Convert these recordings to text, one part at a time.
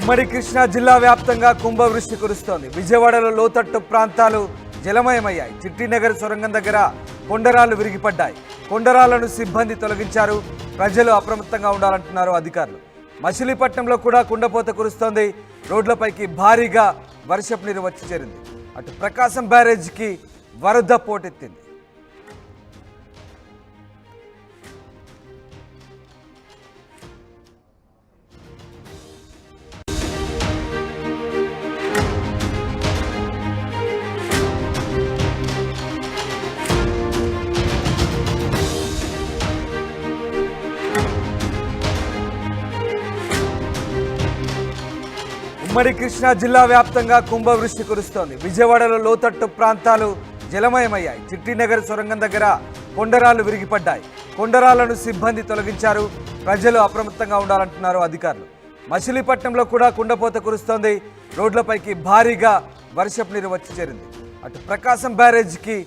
ఉమ్మడి కృష్ణా జిల్లా వ్యాప్తంగా కుంభవృష్టి కురుస్తోంది. విజయవాడలో లోతట్టు ప్రాంతాలు జలమయమయ్యాయి. చిట్టినగర్ సొరంగం దగ్గర కొండరాళ్లు విరిగిపడ్డాయి. కొండరాళ్లను సిబ్బంది తొలగించారు. ప్రజలు అప్రమత్తంగా ఉండాలంటున్నారు అధికారులు. మచిలీపట్నంలో కూడా కుండపోత కురుస్తోంది. రోడ్లపైకి భారీగా వర్షపు నీరు వచ్చి చేరింది. అటు ప్రకాశం బ్యారేజ్కి వరద పోటెత్తింది. ఉమ్మడి కృష్ణా జిల్లా వ్యాప్తంగా కుంభవృష్టి కురుస్తోంది. విజయవాడలో లోతట్టు ప్రాంతాలు జలమయమయ్యాయి. చిట్టినగర్ సొరంగం దగ్గర కొండరాళ్లు విరిగిపడ్డాయి. కొండరాళ్లను సిబ్బంది తొలగించారు. ప్రజలు అప్రమత్తంగా ఉండాలంటున్నారు అధికారులు. మచిలీపట్నంలో కూడా కుండపోత కురుస్తోంది. రోడ్లపైకి భారీగా వర్షపు నీరు వచ్చి చేరింది. అటు ప్రకాశం బ్యారేజ్కి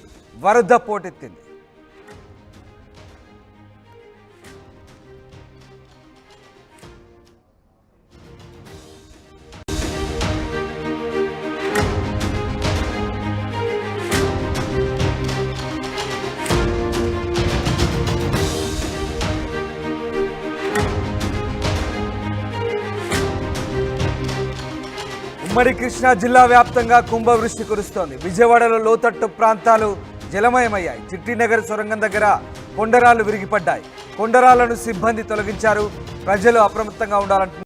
వరద పోటెత్తింది. ఉమ్మడి కృష్ణా జిల్లా వ్యాప్తంగా కుంభవృష్టి కురుస్తోంది. విజయవాడలో లోతట్టు ప్రాంతాలు జలమయమయ్యాయి. చిట్టినగర్ సొరంగం దగ్గర కొండరాళ్లు విరిగిపడ్డాయి. కొండరాళ్లను సిబ్బంది తొలగించారు. ప్రజలు అప్రమత్తంగా ఉండాలంటున్నారు.